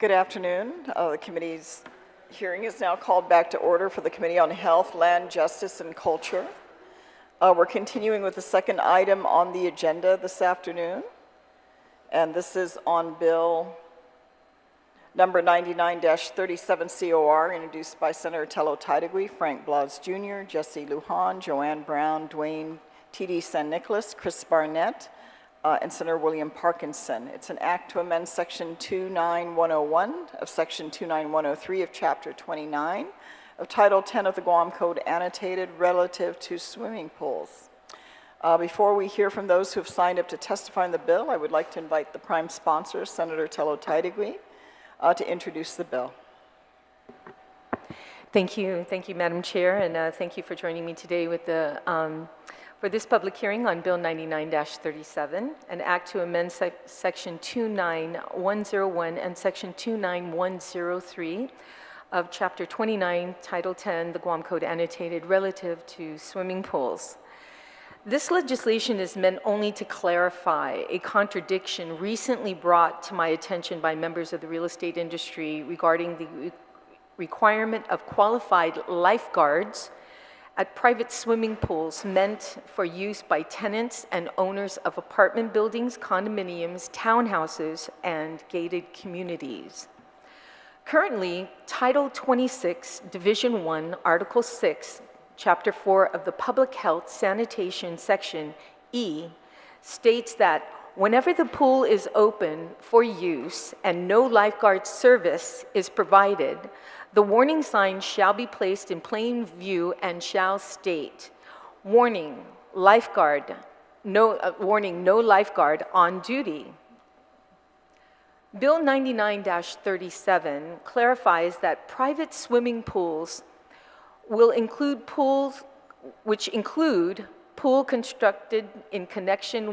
Good afternoon. The committee's hearing is now called back to order for the Committee on Health, Land, Justice, and Culture. We're continuing with the second item on the agenda this afternoon, and this is on Bill number 99-37 COR, introduced by Senator Telo Taitague, Frank Blas Jr., Jesse Lujan, Joanne Brown, Dwayne T.D. San Nicolas, Chris Barnett, and Senator William Parkinson. It's an act to amend Section 29101 of Section 29103 of Chapter 29 of Title 10 of the Guam Code Annotated relative to swimming pools. Before we hear from those who have signed up to testify on the bill, I would like to invite the prime sponsor, Senator Telo Taitague, to introduce the bill. Thank you, Madam Chair, and thank you for joining me today with for this public hearing on Bill 99-37, an act to amend Section 29101 and Section 29103 of Chapter 29, Title 10, the Guam Code Annotated relative to swimming pools. This legislation is meant only to clarify a contradiction recently brought to my attention by members of the real estate industry regarding the requirement of qualified lifeguards at private swimming pools meant for use by tenants and owners of apartment buildings, condominiums, townhouses, and gated communities. Currently, Title 26, Division 1, Article 6, Chapter 4 of the Public Health Sanitation Section E states that whenever the pool is open for use and no lifeguard service is provided, the warning sign shall be placed in plain view and shall state, warning, lifeguard, warning, no lifeguard on duty. Bill 99-37 clarifies that private swimming pools will include pools which include pool constructed in connected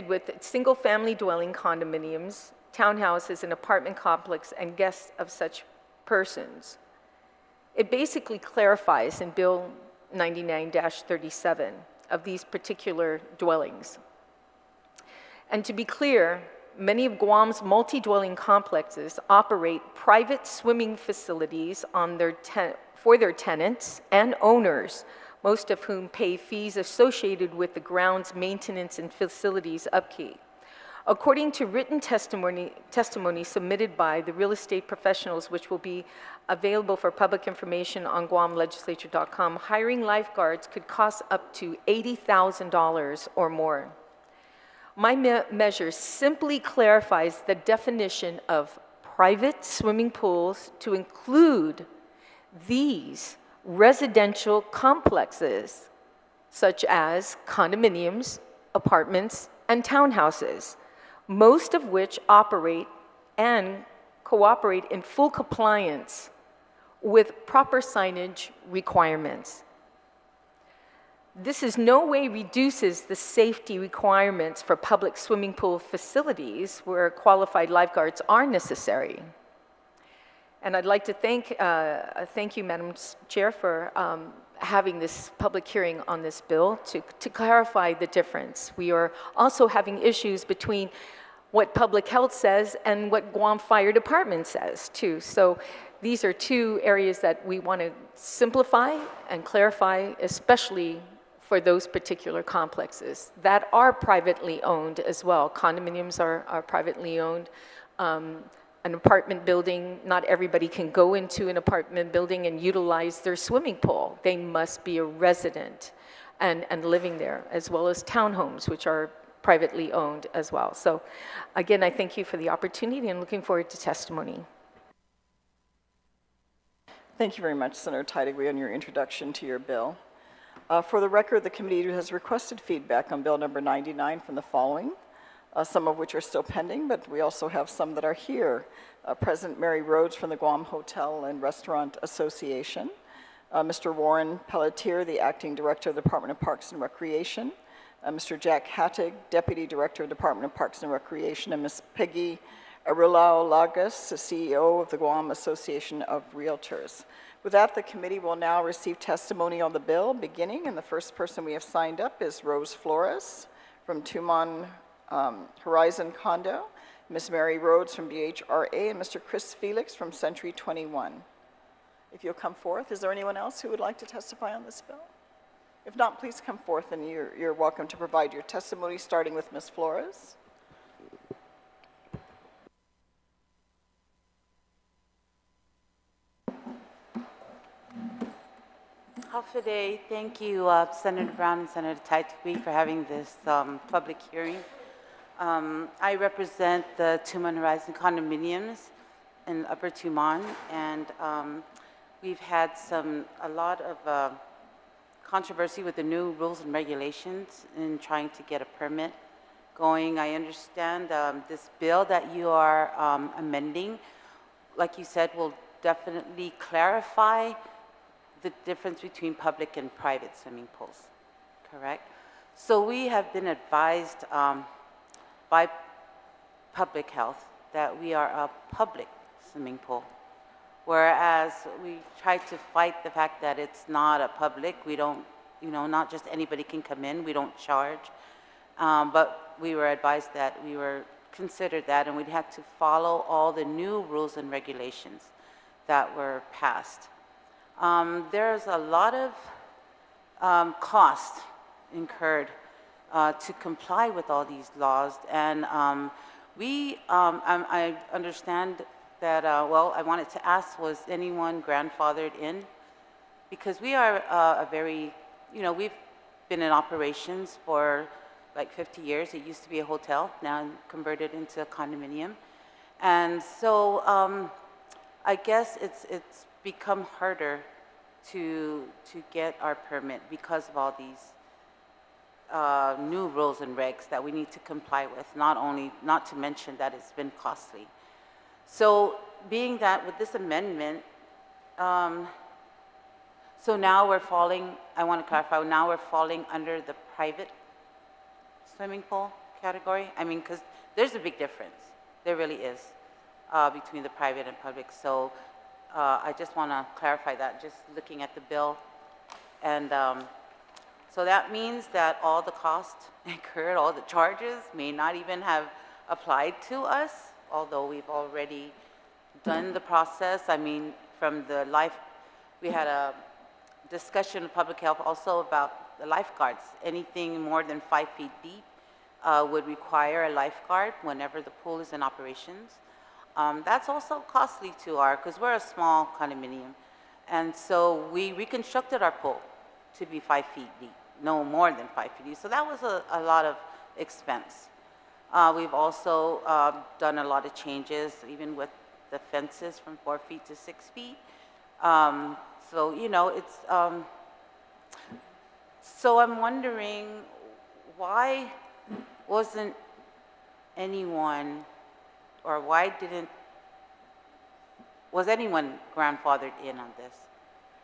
with single-family dwelling condominiums, townhouses, and apartment complex, and guests of such persons. It basically clarifies in Bill 99-37 of these particular dwellings. And to be clear, many of Guam's multi-dwelling complexes operate private swimming facilities for their tenants and owners, most of whom pay fees associated with the ground's maintenance and facilities upkeep. According to written testimony submitted by the real estate professionals, which will be available for public information on guamlegislature.com, hiring lifeguards could cost up to $80,000 or more. My measure simply clarifies the definition of private swimming pools to include these residential complexes, such as condominiums, apartments, and townhouses, most of which operate and cooperate in full compliance with proper signage requirements. This in no way reduces the safety requirements for public swimming pool facilities where qualified lifeguards are necessary. And I'd like to thank you, Madam Chair, for having this public hearing on this bill to clarify the difference. We are also having issues between what public health says and what Guam Fire Department says, too. So these are two areas that we want to simplify and clarify, especially for those particular complexes that are privately owned as well. Condominiums are privately owned. An apartment building, not everybody can go into an apartment building and utilize their swimming pool. They must be a resident and living there, as well as townhomes, which are privately owned as well. So again, I thank you for the opportunity and looking forward to testimony. Thank you very much, Senator Taitague, on your introduction to your bill. For the record, the committee has requested feedback on Bill number 99 from the following, some of which are still pending, but we also have some that are here. President Mary Rhodes from the Guam Hotel and Restaurant Association, Mr. Warren Pelletier, the Acting Director of the Department of Parks and Recreation, Mr. Jack Hattig, Deputy Director of the Department of Parks and Recreation, and Ms. Peggy Arilao Lagas, the CEO of the Guam Association of Realtors. With that, the committee will now receive testimony on the bill beginning, and the first person we have signed up is Rose Flores from Tumon Horizon Condo, Ms. Mary Rhodes from BHRA, and Mr. Chris Felix from Century 21. If you'll come forth, is there anyone else who would like to testify on this bill? If not, please come forth, and you're welcome to provide your testimony, starting with Ms. Flores. Today, thank you, Senator Brown and Senator Taitague, for having this public hearing. I represent the Tumon Horizon condominiums in Upper Tumon, and we've had a lot of controversy with the new rules and regulations in trying to get a permit going. I understand this bill that you are amending, like you said, will definitely clarify the difference between public and private swimming pools, correct? So we have been advised by public health that we are a public swimming pool, whereas we try to fight the fact that it's not a public. We don't, not just anybody can come in. We don't charge, but we were advised that we were considered that, and we'd have to follow all the new rules and regulations that were passed. There's a lot of cost incurred to comply with all these laws, and I understand that, well, I wanted to ask, was anyone grandfathered in? Because we are a very, we've been in operations for like 50 years. It used to be a hotel, now converted into a condominium. And so I guess it's become harder to get our permit because of all these new rules and regs that we need to comply with, not to mention that it's been costly. So being that with this amendment, so now we're falling, I want to clarify, now we're falling under the private swimming pool category? I mean, because there's a big difference. There really is between the private and public. So I just want to clarify that, just looking at the bill. And so that means that all the costs incurred, all the charges may not even have applied to us, although we've already done the process. I mean, from the we had a discussion with public health also about the lifeguards. Anything more than 5 feet deep would require a lifeguard whenever the pool is in operations. That's also costly to because we're a small condominium. And so we reconstructed our pool to be 5 feet deep, no more than 5 feet deep. So that was a lot of expense. We've also done a lot of changes, even with the fences from 4 feet to 6 feet. So, it's, so I'm wondering, why wasn't anyone, or was anyone grandfathered in on this?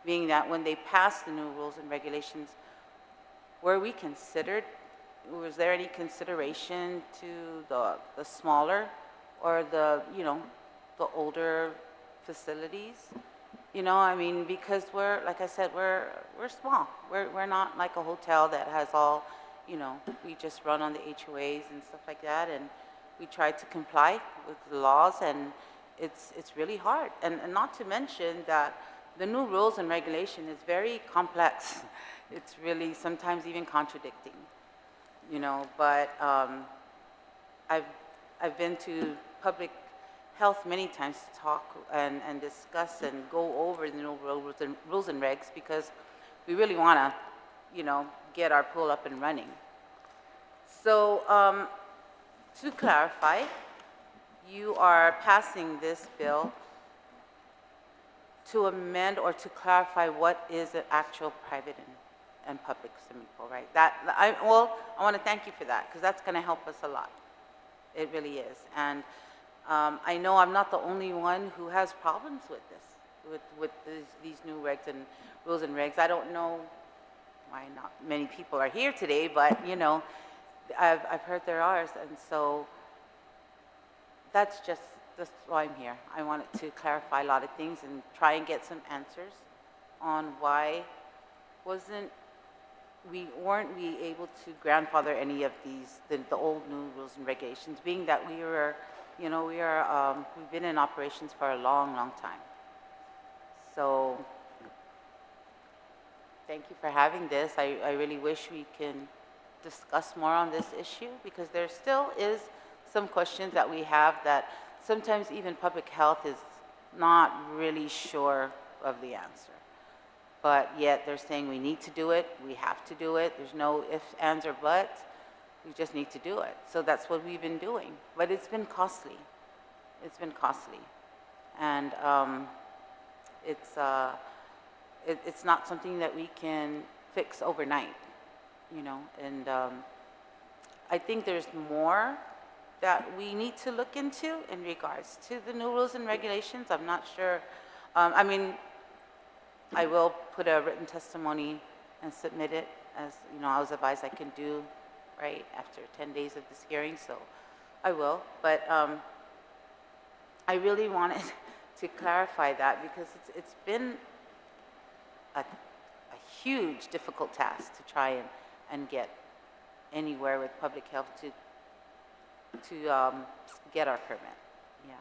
Being that when they passed the new rules and regulations, were we considered, was there any consideration to the smaller or the older facilities? I mean, because like I said, we're small. We're not like a hotel that has all, we just run on the HOAs and stuff like that, and we try to comply with the laws, and it's really hard. And not to mention that the new rules and regulation is very complex. It's really sometimes even contradicting, but I've been to public health many times to talk and discuss and go over the new rules and regs, because we really want to, get our pool up and running. So to clarify, you are passing this bill to amend or to clarify what is an actual private and public swimming pool, right? I want to thank you for that, because that's going to help us a lot. It really is. And I know I'm not the only one who has problems with this, with these new regs and rules and regs. I don't know why not many people are here today, but I've heard there are, and so that's why I'm here. I wanted to clarify a lot of things and try and get some answers on why wasn't we weren't we able to grandfather any of these, the old new rules and regulations, being that we were, you know, we've been in operations for a long, long time. So, thank you for having this. I really wish we can discuss more on this issue, because there still is some questions that we have that sometimes even public health is not really sure of the answer. But yet they're saying we need to do it, we have to do it, there's no ifs, ands, or buts, we just need to do it. So that's what we've been doing. But it's been costly. It's been costly. And it's not something that we can fix overnight, you know. And I think there's more that we need to look into in regards to the new rules and regulations. I'm not sure. I mean, I will put a written testimony and submit it, as you know, I was advised I can do right after 10 days of this hearing, so I will. But I really wanted to clarify that, because it's been a huge, difficult task to try and get anywhere with public health to get our permit. Yeah.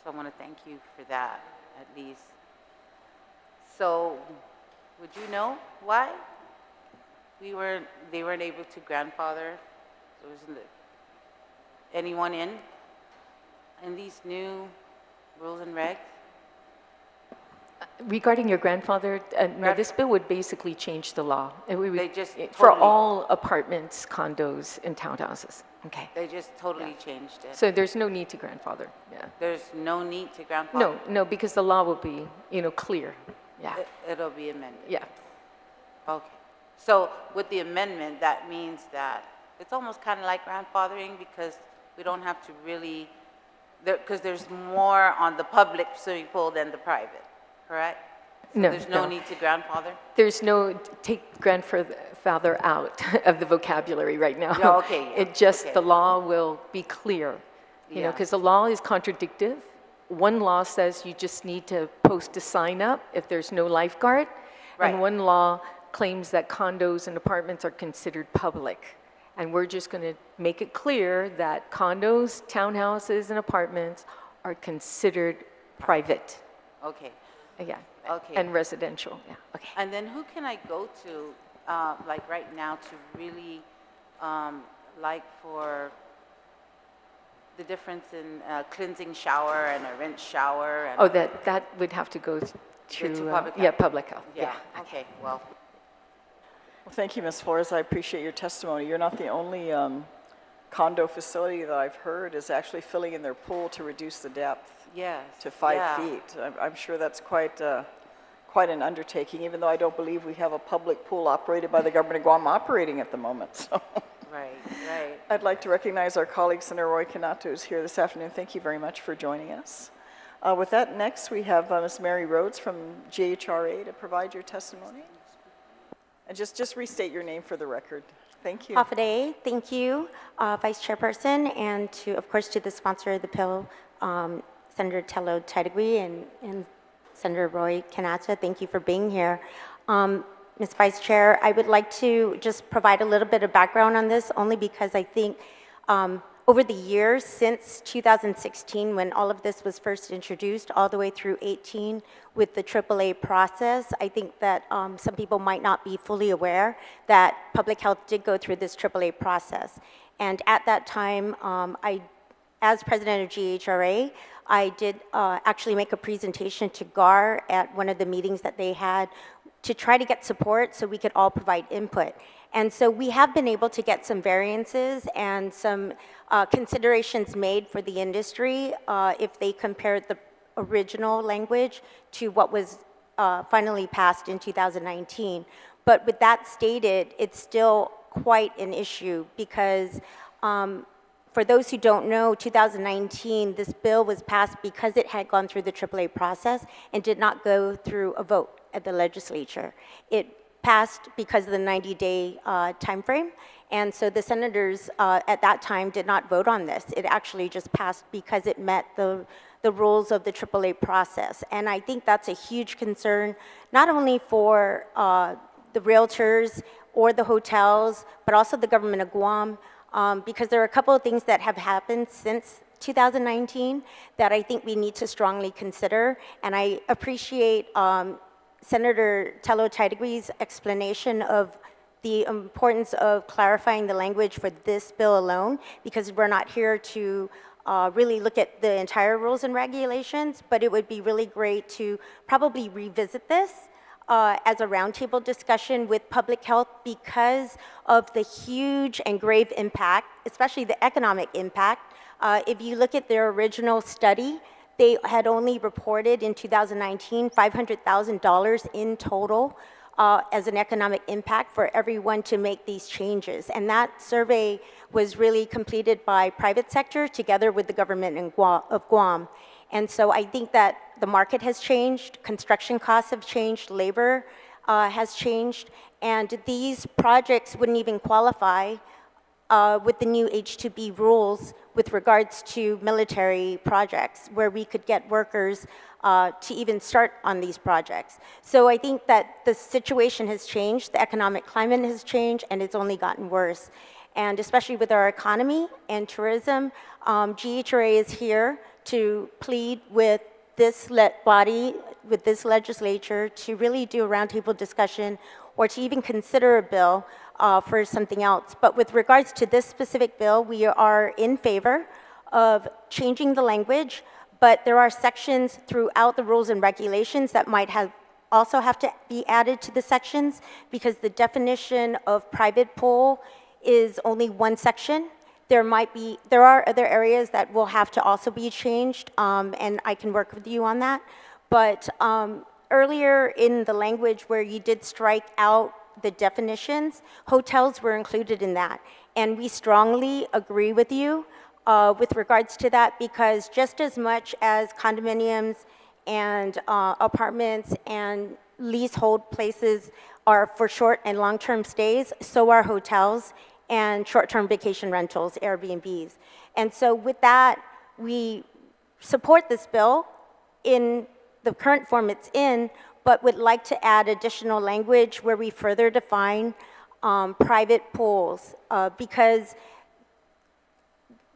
So I want to thank you for that, at least. So, would you know why they weren't able to grandfather? There wasn't anyone in these new rules and regs? Regarding your grandfather, no, this bill would basically change the law. They just for totally- all apartments, condos, and townhouses. Okay. They just totally changed it. So there's no need to grandfather. Yeah. There's no need to grandfather? No, because the law will be, clear. Yeah. It'll be amended? Yeah. Okay. So with the amendment, that means that it's almost kind of like grandfathering, because we don't have to really, because there's more on the public swimming pool than the private, correct? So No, there's no no. need to grandfather? There's no, take grandfather out of the vocabulary right now. Yeah, okay, yeah, It just, okay. the law will be clear, Yeah. because the law is contradictive. One law says you just need to post a sign up if there's no lifeguard. Right. And one law claims that condos and apartments are considered public. And we're just going to make it clear that condos, townhouses, and apartments are considered private. Okay. Yeah. Okay. And residential. Yeah. Okay. And then who can I go to, like right now, to really, like for the difference in a cleansing shower and a rinse shower? And Oh, that would have to go to public yeah, health. public health. Yeah, okay, well, Well, thank you, Ms. Flores. I appreciate your testimony. You're not the only condo facility that I've heard is actually filling in their pool to reduce the depth yes. to 5 yeah. feet. I'm sure that's quite an undertaking, even though I don't believe we have a public pool operated by the government of Guam operating at the moment. So Right, right. I'd like to recognize our colleague, Senator Roy Canato, who's here this afternoon. Thank you very much for joining us. With that, next we have Ms. Mary Rhodes from GHRA to provide your testimony. And just restate your name for the record. Thank you. Hafaday, thank you, Vice Chairperson, and of course, to the sponsor of the bill, Senator Telo Taitague and Senator Roy Canato. Thank you for being here. Ms. Vice Chair, I would like to just provide a little bit of background on this, only because I think over the years since 2016, when all of this was first introduced, all the way through 18 with the AAA process, I think that some people might not be fully aware that public health did go through this AAA process. And at that time, as president of GHRA, I did actually make a presentation to GAR at one of the meetings that they had to try to get support so we could all provide input. And so we have been able to get some variances and some considerations made for the industry if they compared the original language to what was finally passed in 2019. But with that stated, it's still quite an issue because for those who don't know, 2019, this bill was passed because it had gone through the AAA process and did not go through a vote at the legislature. It passed because of the 90-day time frame, and so the senators at that time did not vote on this. It actually just passed because it met the rules of the AAA process. And I think that's a huge concern, not only for the realtors or the hotels, but also the government of Guam, because there are a couple of things that have happened since 2019 that I think we need to strongly consider. And I appreciate Senator Telo Taitague's explanation of the importance of clarifying the language for this bill alone, because we're not here to really look at the entire rules and regulations, but it would be really great to probably revisit this as a roundtable discussion with public health because of the huge and grave impact, especially the economic impact. If you look at their original study, they had only reported in 2019 $500,000 in total as an economic impact for everyone to make these changes. And that survey was really completed by private sector together with the government of Guam. And so I think that the market has changed, construction costs have changed, labor has changed, and these projects wouldn't even qualify with the new H-2B rules with regards to military projects, where we could get workers to even start on these projects. So I think that the situation has changed, the economic climate has changed, and it's only gotten worse. And especially with our economy and tourism, GHRA is here to plead with this body, with this legislature, to really do a roundtable discussion or to even consider a bill for something else. But with regards to this specific bill, we are in favor of changing the language, but there are sections throughout the rules and regulations that might also have to be added to the sections, because the definition of private pool is only one section. There are other areas that will have to also be changed, and I can work with you on that. But earlier in the language where you did strike out the definitions, hotels were included in that. And we strongly agree with you with regards to that, because just as much as condominiums and apartments and leasehold places are for short and long-term stays, so are hotels and short-term vacation rentals, Airbnbs. And so with that, we support this bill in the current form it's in, but would like to add additional language where we further define private pools, because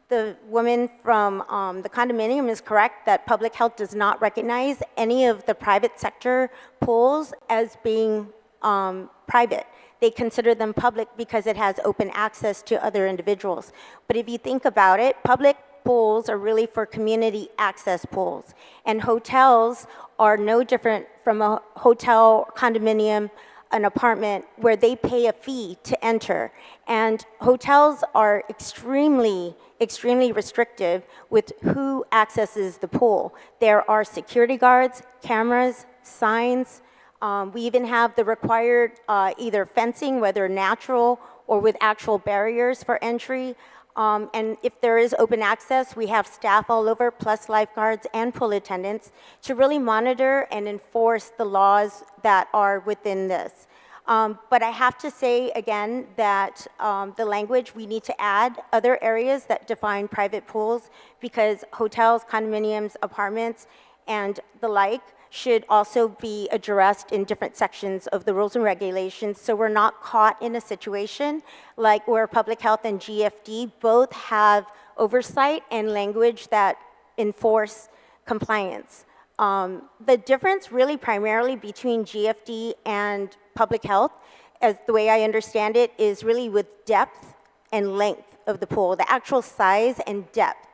the woman from the condominium is correct that public health does not recognize any of the private sector pools as being private. They consider them public because it has open access to other individuals. But if you think about it, public pools are really for community access pools. And hotels are no different from a hotel, condominium, an apartment where they pay a fee to enter. And hotels are extremely restrictive with who accesses the pool. There are security guards, cameras, signs. We even have the required either fencing, whether natural or with actual barriers for entry. And if there is open access, we have staff all over, plus lifeguards and pool attendants, to really monitor and enforce the laws that are within this. But I have to say again that the language, we need to add other areas that define private pools, because hotels, condominiums, apartments, and the like should also be addressed in different sections of the rules and regulations, so we're not caught in a situation like where public health and GFD both have oversight and language that enforce compliance. The difference really primarily between GFD and public health, as the way I understand it, is really with depth and length of the pool, the actual size and depth.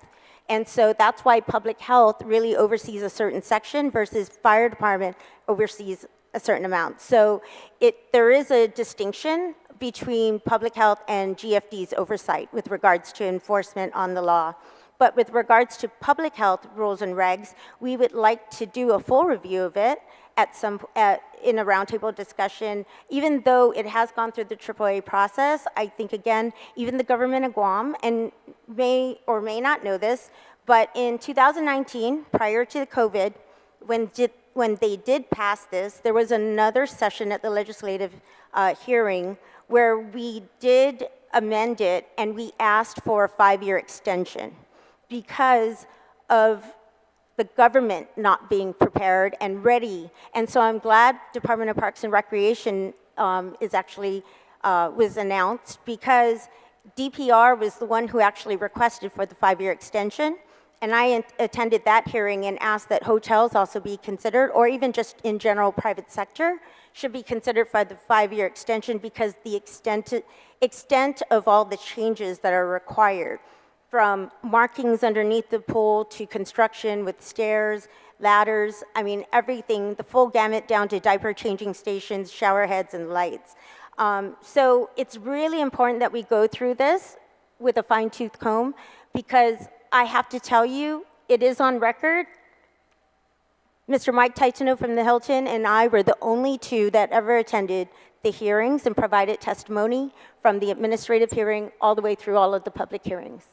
And so that's why public health really oversees a certain section versus fire department oversees a certain amount. So there is a distinction between public health and GFD's oversight with regards to enforcement on the law. But with regards to public health rules and regs, we would like to do a full review of it in a roundtable discussion. Even though it has gone through the AAA process, I think, again, even the government of Guam, and may or may not know this, but in 2019, prior to COVID, when they did pass this, there was another session at the legislative hearing where we did amend it, and we asked for a 5-year extension because of the government not being prepared and ready. And so I'm glad Department of Parks and Recreation is actually was announced because DPR was the one who actually requested for the 5-year extension. And I attended that hearing and asked that hotels also be considered, or even just in general private sector, should be considered for the 5-year extension because the extent of all the changes that are required, from markings underneath the pool to construction with stairs, ladders, I mean, everything, the full gamut down to diaper changing stations, shower heads, and lights. So it's really important that we go through this with a fine-tooth comb because I have to tell you, it is on record. Mr. Mike Titano from the Hilton and I were the only two that ever attended the hearings and provided testimony from the administrative hearing all the way through all of the public hearings.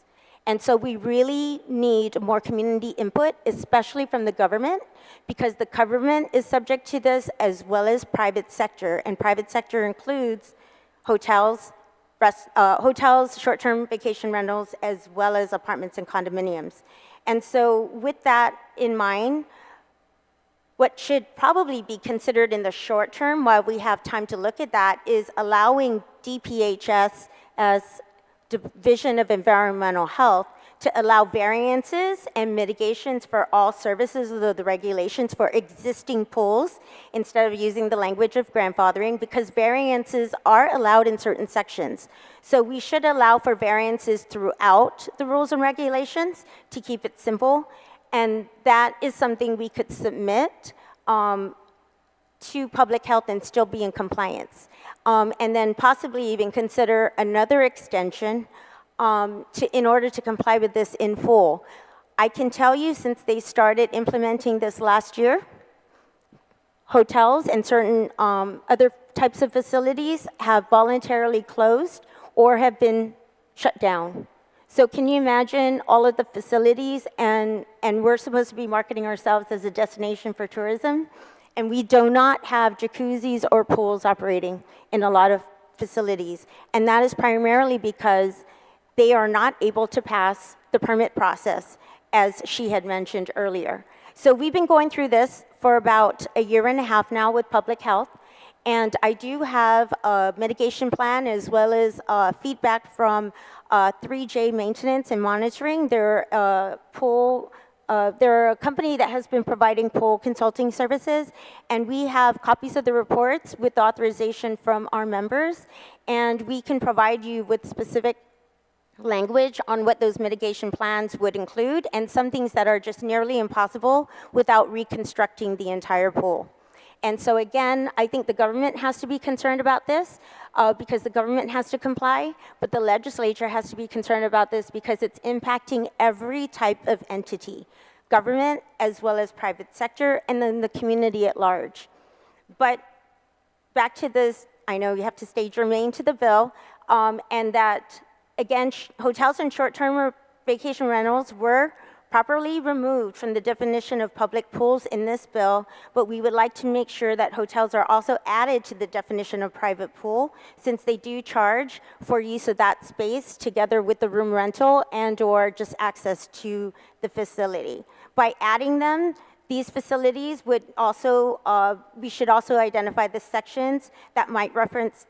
And so we really need more community input, especially from the government, because the government is subject to this as well as private sector. And private sector includes hotels, hotels, short-term vacation rentals, as well as apartments and condominiums. And so with that in mind, what should probably be considered in the short term while we have time to look at that is allowing DPHS as Division of Environmental Health to allow variances and mitigations for all services of the regulations for existing pools instead of using the language of grandfathering, because variances are allowed in certain sections. So we should allow for variances throughout the rules and regulations to keep it simple, and that is something we could submit to public health and still be in compliance. And then possibly even consider another extension in order to comply with this in full. I can tell you, since they started implementing this last year, hotels and certain other types of facilities have voluntarily closed or have been shut down. So can you imagine all of the facilities, and we're supposed to be marketing ourselves as a destination for tourism, and we do not have jacuzzis or pools operating in a lot of facilities. And that is primarily because they are not able to pass the permit process, as she had mentioned earlier. So we've been going through this for about a year and a half now with public health. And I do have a mitigation plan as well as feedback from 3J Maintenance and Monitoring. They're a company that has been providing pool consulting services, and we have copies of the reports with authorization from our members, and we can provide you with specific language on what those mitigation plans would include, and some things that are just nearly impossible without reconstructing the entire pool. And so again, I think the government has to be concerned about this because the government has to comply, but the legislature has to be concerned about this because it's impacting every type of entity, government as well as private sector, and then the community at large. But back to this, I know you have to stay germane to the bill, and that, again, hotels and short-term vacation rentals were properly removed from the definition of public pools in this bill, but we would like to make sure that hotels are also added to the definition of private pool, since they do charge for use of that space together with the room rental and or just access to the facility. By adding them, these facilities would also, we should also identify the sections that might reference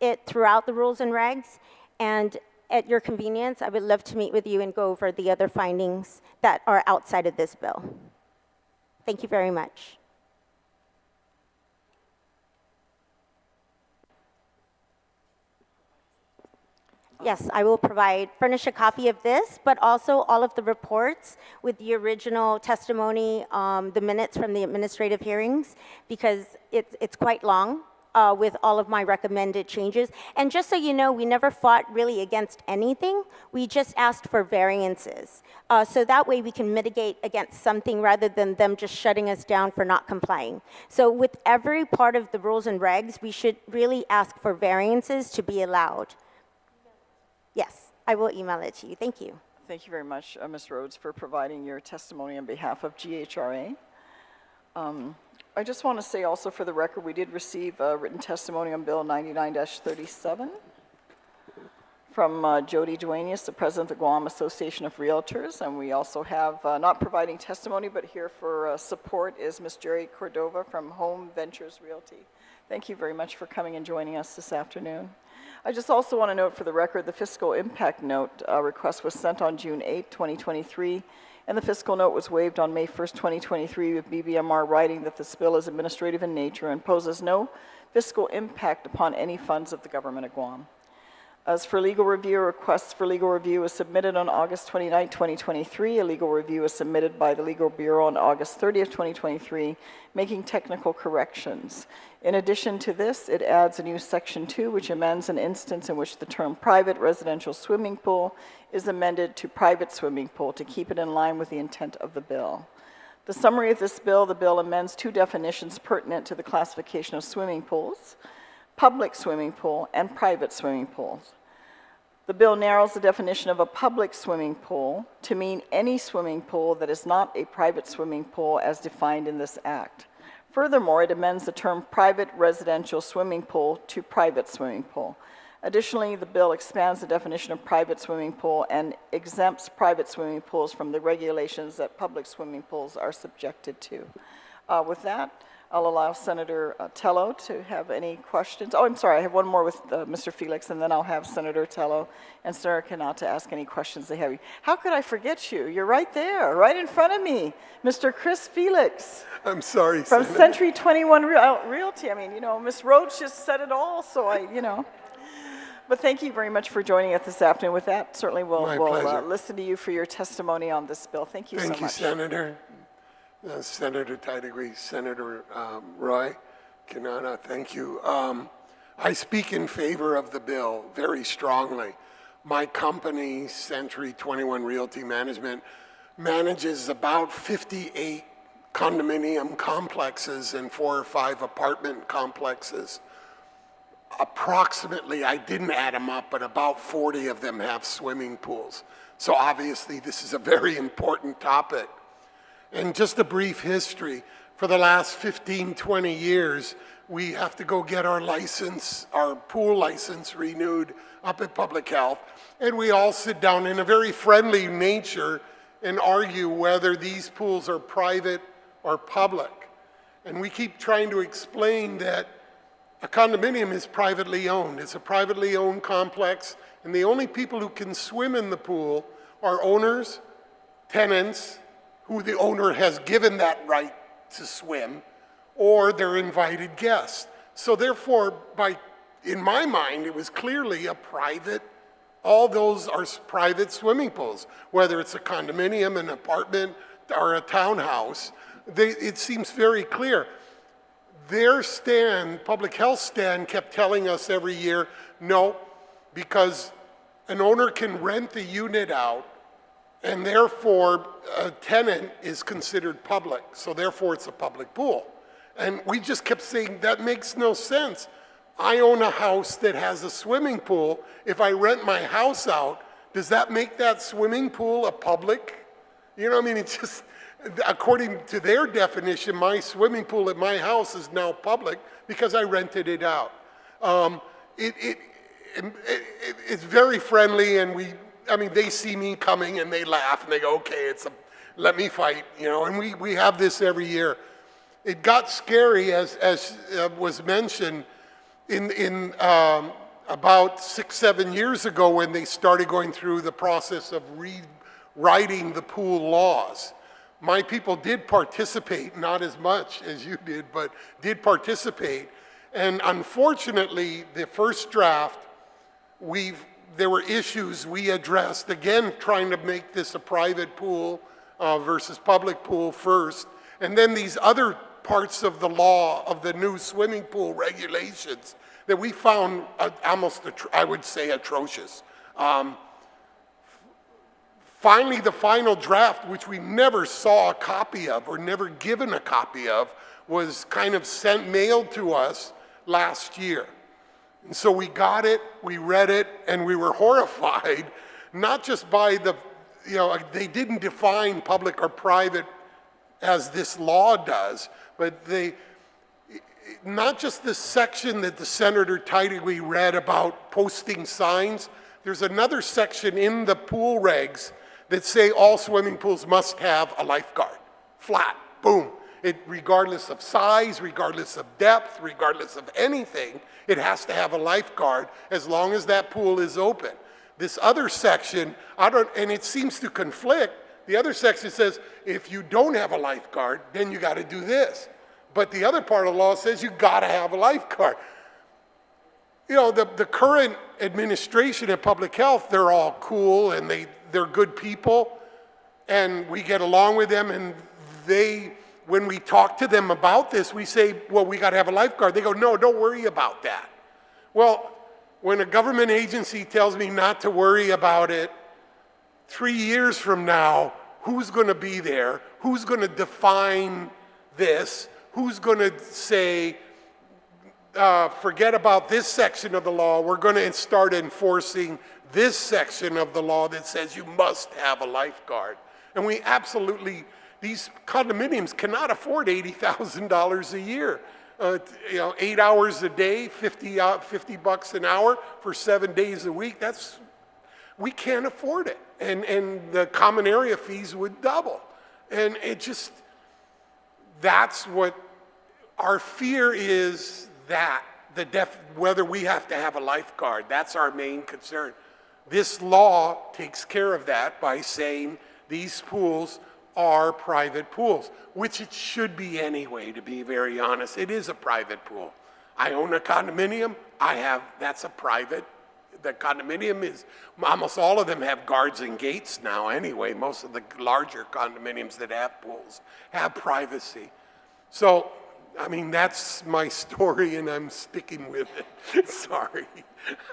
it throughout the rules and regs, and at your convenience, I would love to meet with you and go over the other findings that are outside of this bill. Thank you very much. Yes, I will furnish a copy of this, but also all of the reports with the original testimony, the minutes from the administrative hearings, because it's quite long. With all of my recommended changes. And just so you know, we never fought really against anything. We just asked for variances. So that way we can mitigate against something rather than them just shutting us down for not complying. So with every part of the rules and regs, we should really ask for variances to be allowed. Yes, I will email it to you. Thank you. Thank you very much, Ms. Rhodes, for providing your testimony on behalf of GHRA. I just want to say also for the record, we did receive written testimony on Bill 99-37 from Jody Dwayne, the president of the Guam Association of Realtors. And we also have, not providing testimony, but here for support is Ms. Jerry Cordova from Home Ventures Realty. Thank you very much for coming and joining us this afternoon. I just also want to note for the record, the fiscal impact note request was sent on June 8, 2023, and the fiscal note was waived on May 1st, 2023, with BBMR writing that this bill is administrative in nature and poses no fiscal impact upon any funds of the government of Guam. As for legal review, requests for legal review was submitted on August 29, 2023. A legal review was submitted by the Legal Bureau on August 30, 2023, making technical corrections. In addition to this, it adds a new Section 2, which amends an instance in which the term private residential swimming pool is amended to private swimming pool to keep it in line with the intent of the bill. The summary of this bill, the bill amends two definitions pertinent to the classification of swimming pools: public swimming pool and private swimming pools. The bill narrows the definition of a public swimming pool to mean any swimming pool that is not a private swimming pool as defined in this act. Furthermore, it amends the term private residential swimming pool to private swimming pool. Additionally, the bill expands the definition of private swimming pool and exempts private swimming pools from the regulations that public swimming pools are subjected to. With that, I'll allow Senator Telo to have any questions. Oh, I'm sorry, I have one more with Mr. Felix, and then I'll have Senator Telo and Senator Kanata to ask any questions they have. How could I forget you? You're right there, right in front of me, Mr. Chris Felix. I'm sorry, From Senator. Century 21 Realty. I mean, you know, Ms. Rhodes just said it all, so you know. But thank you very much for joining us this afternoon. With that, certainly we'll listen to you for your testimony on this bill. Thank you so much. Thank you, Senator. Senator Taitague, Senator Roy, Kanata, thank you. I speak in favor of the bill very strongly. My company, Century 21 Realty Management, manages about 58 condominium complexes and 4 or 5 apartment complexes. Approximately, I didn't add them up, but about 40 of them have swimming pools. So obviously this is a very important topic. And just a brief history, for the last 15, 20 years, we have to go get our license, our pool license renewed up at Public Health. And we all sit down in a very friendly nature and argue whether these pools are private or public. And we keep trying to explain that a condominium is privately owned. It's a privately owned complex, and the only people who can swim in the pool are owners, tenants, who the owner has given that right to swim, or their invited guests. So therefore, in my mind, it was clearly a private, all those are private swimming pools, whether it's a condominium, an apartment, or a townhouse. It seems very clear. Their stand, Public Health stand, kept telling us every year, no, because an owner can rent the unit out, and therefore a tenant is considered public, so therefore it's a public pool. And we just kept saying, that makes no sense. I own a house that has a swimming pool. If I rent my house out, does that make that swimming pool a public? You know what I mean? It's just, according to their definition, my swimming pool at my house is now public because I rented it out. It's very friendly, and they see me coming and they laugh and they go, okay, let me fight, you know, and we have this every year. It got scary, as was mentioned, in about 6-7 years ago when they started going through the process of rewriting the pool laws. My people did participate, not as much as you did, but did participate. And unfortunately, the first draft, there were issues we addressed, again, trying to make this a private pool versus public pool first. And then these other parts of the law of the new swimming pool regulations that we found almost, I would say, atrocious. Finally, the final draft, which we never saw a copy of or never given a copy of, was kind of mailed to us last year. And so we got it, we read it, and we were horrified, not just by they didn't define public or private as this law does, but not just the section that the Senator Taitague read about posting signs, there's another section in the pool regs that say all swimming pools must have a lifeguard. Flat, boom. Regardless of size, regardless of depth, regardless of anything, it has to have a lifeguard as long as that pool is open. This other section, and it seems to conflict. The other section says, if you don't have a lifeguard, then you got to do this. But the other part of the law says you got to have a lifeguard. You know, the current administration at Public Health, they're all cool and they're good people, and we get along with them, and when we talk to them about this, we say, well, we got to have a lifeguard. They go, no, don't worry about that. Well, when a government agency tells me not to worry about it, 3 years from now, who's going to be there? Who's going to define this? Who's going to say, forget about this section of the law, we're going to start enforcing this section of the law that says you must have a lifeguard. And we absolutely, these condominiums cannot afford $80,000 a year. 8 hours a day, 50 bucks an hour for 7 days a week, we can't afford it. And the common area fees would double. And that's what our fear is, that whether we have to have a lifeguard, that's our main concern. This law takes care of that by saying these pools are private pools, which it should be anyway, to be very honest. It is a private pool. I own a condominium, that's a private. The condominium is, almost all of them have guards and gates now anyway. Most of the larger condominiums that have pools have privacy. So, I mean, that's my story and I'm sticking with it. Sorry,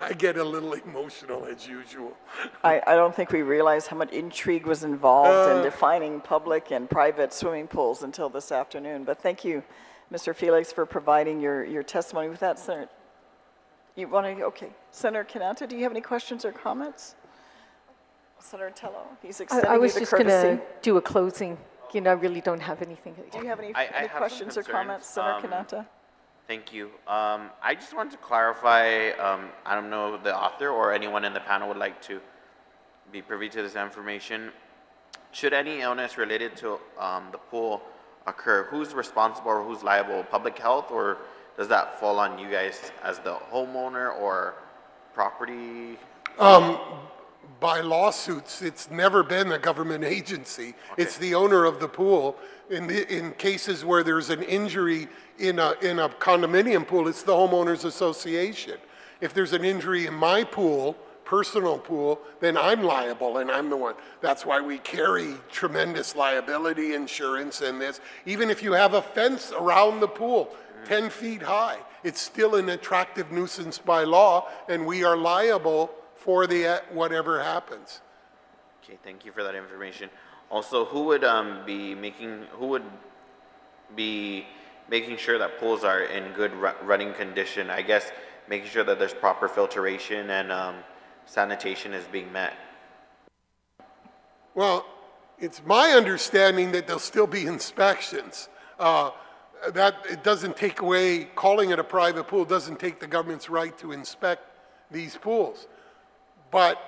I get a little emotional as usual. I don't think we realized how much intrigue was involved in defining public and private swimming pools until this afternoon. But thank you, Mr. Felix, for providing your testimony. With that, Senator, okay. Senator Kanata, do you have any questions or comments? Senator Telo, he's extending I you was the just courtesy. going to do a closing. You know, I really don't have anything. Do you have any I have some questions or concerns. comments, Senator Kanata? Thank you. I just wanted to clarify, I don't know if the author or anyone in the panel would like to be privy to this information. Should any illness related to the pool occur, who's responsible or who's liable? Public health, or does that fall on you guys as the homeowner or property? By lawsuits, it's never been a government agency. Okay. It's the owner of the pool. In cases where there's an injury in a condominium pool, it's the homeowners association. If there's an injury in my pool, personal pool, then I'm liable and I'm the one. That's why we carry tremendous liability insurance in this. Even if you have a fence around the pool, 10 feet high, it's still an attractive nuisance by law, and we are liable for whatever happens. Okay, thank you for that information. Also, who would be making sure that pools are in good running condition? I guess making sure that there's proper filtration and sanitation is being met. Well, it's my understanding that there'll still be inspections. That it doesn't take away, calling it a private pool doesn't take the government's right to inspect these pools. But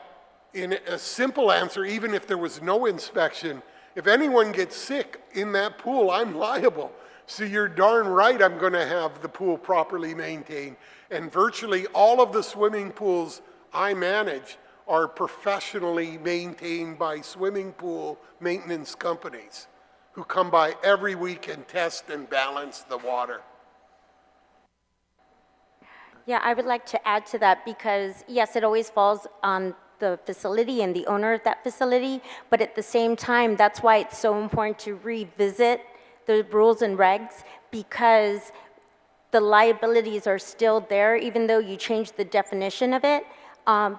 in a simple answer, even if there was no inspection, if anyone gets sick in that pool, I'm liable. So you're darn right I'm going to have the pool properly maintained. And virtually all of the swimming pools I manage are professionally maintained by swimming pool maintenance companies who come by every week and test and balance the water. Yeah, I would like to add to that because, yes, it always falls on the facility and the owner of that facility, but at the same time, that's why it's so important to revisit the rules and regs, because the liabilities are still there, even though you change the definition of it.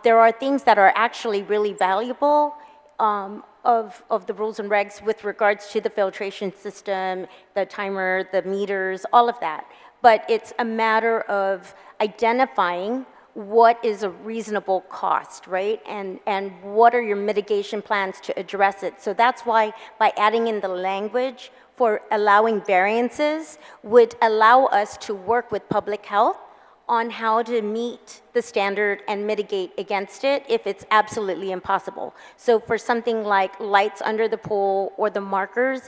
There are things that are actually really valuable of the rules and regs with regards to the filtration system, the timer, the meters, all of that. But it's a matter of identifying what is a reasonable cost, right? And what are your mitigation plans to address it? So that's why by adding in the language for allowing variances would allow us to work with public health on how to meet the standard and mitigate against it if it's absolutely impossible. So for something like lights under the pool or the markers,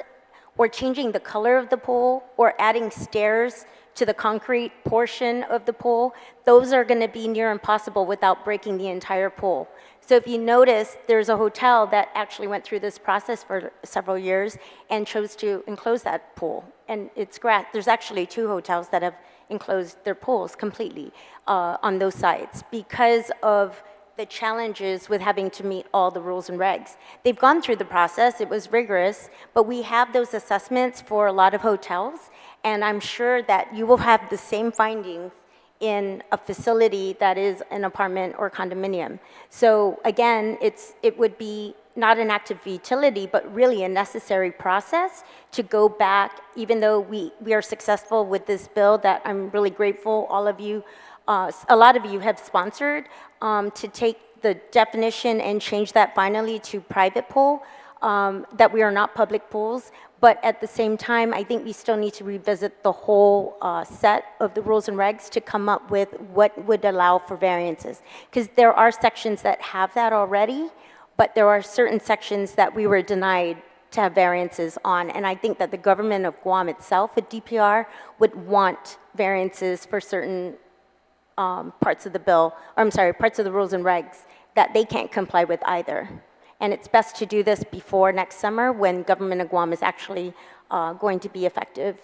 or changing the color of the pool, or adding stairs to the concrete portion of the pool, those are going to be near impossible without breaking the entire pool. So if you notice, there's a hotel that actually went through this process for several years and chose to enclose that pool. And it's great. There's actually 2 hotels that have enclosed their pools completely on those sites because of the challenges with having to meet all the rules and regs. They've gone through the process, it was rigorous, but we have those assessments for a lot of hotels, and I'm sure that you will have the same findings in a facility that is an apartment or condominium. So again, it would be not an act of futility, but really a necessary process to go back, even though we are successful with this bill that I'm really grateful all of you, a lot of you have sponsored, to take the definition and change that finally to private pool, that we are not public pools. But at the same time, I think we still need to revisit the whole set of the rules and regs to come up with what would allow for variances. Because there are sections that have that already, but there are certain sections that we were denied to have variances on. And I think that the government of Guam itself with DPR would want variances for certain parts of the bill, or I'm sorry, parts of the rules and regs that they can't comply with either. And it's best to do this before next summer when government of Guam is actually going to be effective.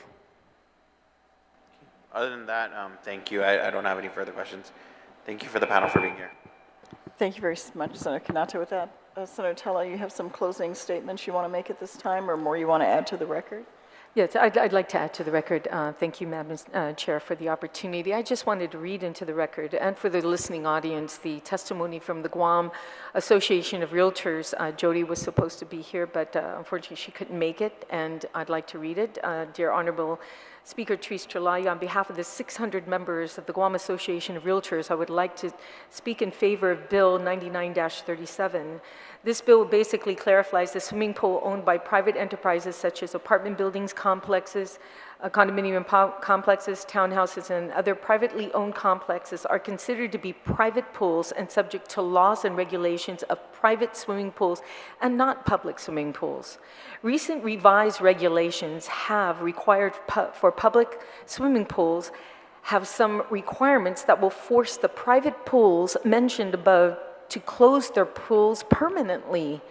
Other than that, thank you. I don't have any further questions. Thank you for the panel for being here. Thank you very much, Senator Kanata. With that, Senator Telo, you have some closing statements you want to make at this time, or more you want to add to the record? Yes, I'd like to add to the record. Thank you, Madam Chair, for the opportunity. I just wanted to read into the record, and for the listening audience, the testimony from the Guam Association of Realtors. Jody was supposed to be here, but unfortunately she couldn't make it, and I'd like to read it. Dear Honorable Speaker Therese, on behalf of the 600 members of the Guam Association of Realtors, I would like to speak in favor of Bill 99-37. This bill basically clarifies the swimming pool owned by private enterprises such as apartment buildings, complexes, condominium complexes, townhouses, and other privately owned complexes are considered to be private pools and subject to laws and regulations of private swimming pools and not public swimming pools. Recent revised regulations have required for public swimming pools have some requirements that will force the private pools mentioned above to close their pools permanently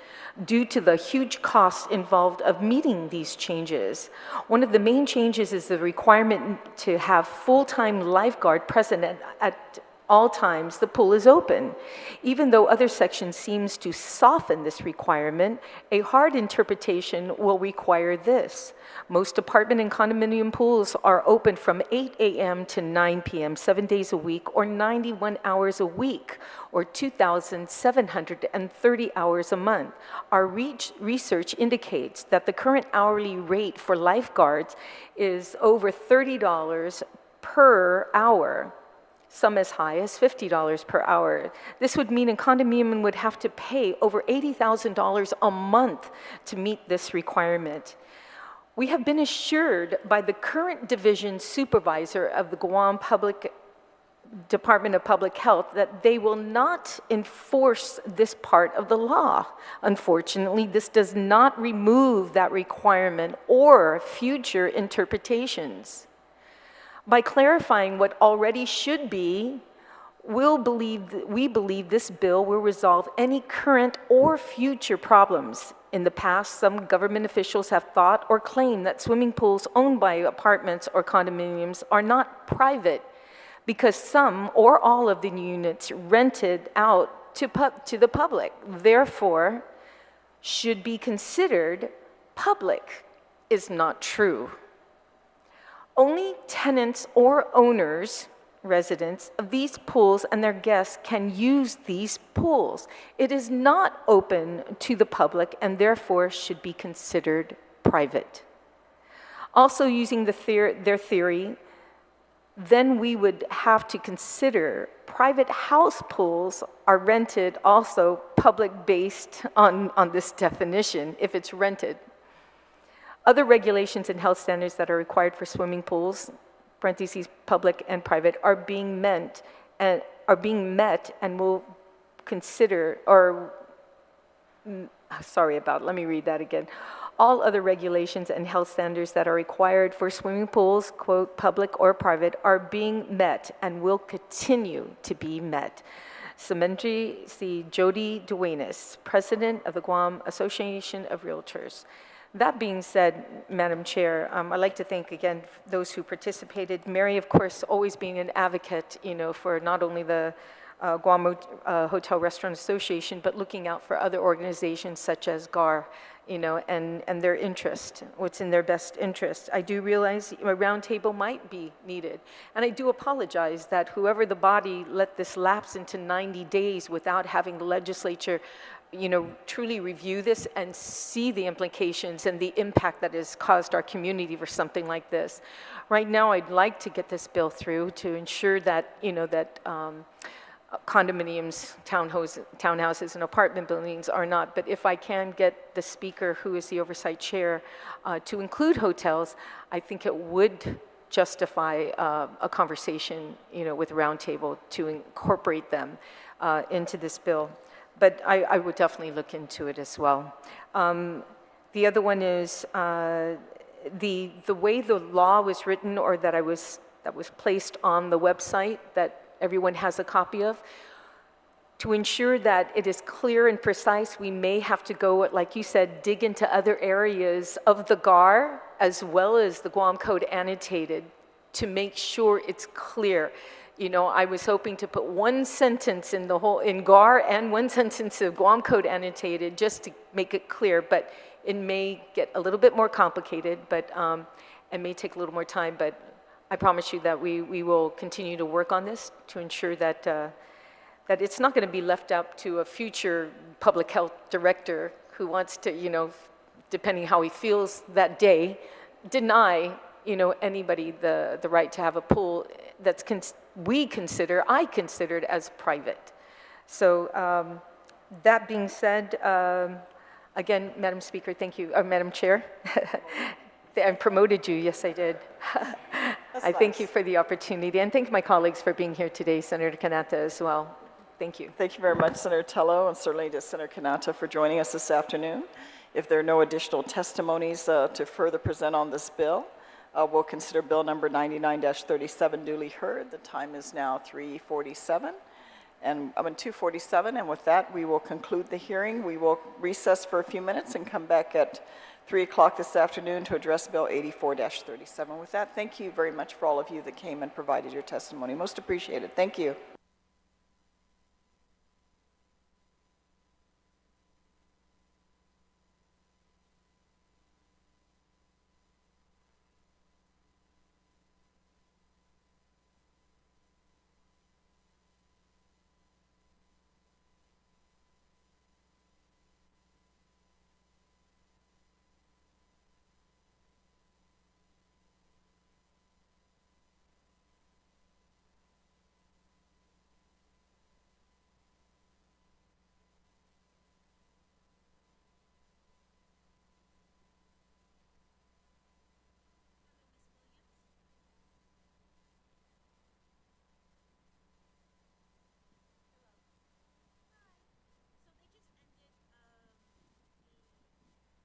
due to the huge cost involved of meeting these changes. One of the main changes is the requirement to have full-time lifeguard present at all times the pool is open. Even though other sections seems to soften this requirement, a hard interpretation will require this. Most apartment and condominium pools are open from 8 a.m. to 9 p.m. 7 days a week, or 91 hours a week, or 2,730 hours a month. Our research indicates that the current hourly rate for lifeguards is over $30 per hour, some as high as $50 per hour. This would mean a condominium would have to pay over $80,000 a month to meet this requirement. We have been assured by the current division supervisor of the Guam Department of Public Health that they will not enforce this part of the law. Unfortunately, this does not remove that requirement or future interpretations. By clarifying what already should be, we believe this bill will resolve any current or future problems. In the past, some government officials have thought or claimed that swimming pools owned by apartments or condominiums are not private because some or all of the units rented out to the public, therefore should be considered public, is not true. Only tenants or owners, residents of these pools and their guests can use these pools. It is not open to the public and therefore should be considered private. Also using their theory, then we would have to consider private house pools are rented also public based on this definition if it's rented. Other regulations and health standards that are required for swimming pools parentheses, public and private, are being met and will consider, or, let me read that again. All other regulations and health standards that are required for swimming pools, quote, public or private, are being met and will continue to be met. Cementry C. Jody Dwayne, President of the Guam Association of Realtors. That being said, Madam Chair, I'd like to thank again those who participated. Mary, of course, always being an advocate, for not only the Guam Hotel Restaurant Association, but looking out for other organizations such as GAR, and their interest, what's in their best interest. I do realize a roundtable might be needed, and I do apologize that whoever the body let this lapse into 90 days without having the legislature truly review this and see the implications and the impact that has caused our community for something like this. Right now, I'd like to get this bill through to ensure that, condominiums, townhouses, and apartment buildings are not. But if I can get the speaker, who is the oversight chair, to include hotels, I think it would justify a conversation, with roundtable to incorporate them into this bill. But I would definitely look into it as well. The other one is the way the law was written, or that was placed on the website that everyone has a copy of. To ensure that it is clear and precise, we may have to go, like you said, dig into other areas of the GAR as well as the Guam Code Annotated to make sure it's clear. I was hoping to put one sentence in GAR and one sentence of Guam Code Annotated just to make it clear, but it may get a little bit more complicated, but it may take a little more time, but I promise you that we will continue to work on this to ensure that that it's not going to be left up to a future public health director who wants to, depending how he feels that day, deny, anybody the right to have a pool that's I considered as private. So that being said, again, Madam Speaker, thank you, Madam Chair. I promoted you, yes I did. I thank you for the opportunity, and thank my colleagues for being here today, Senator Kanata as well. Thank you. Thank you very much, Senator Telo, and certainly to Senator Kanata for joining us this afternoon. If there are no additional testimonies to further present on this bill, we'll consider bill number 99-37 duly heard. The time is now 3:47, and I'm in 2:47, and with that, we will conclude the hearing. We will recess for a few minutes and come back at 3 o'clock this afternoon to address bill 84-37. With that, thank you very much for all of you that came and provided your testimony. Most appreciated. Thank you.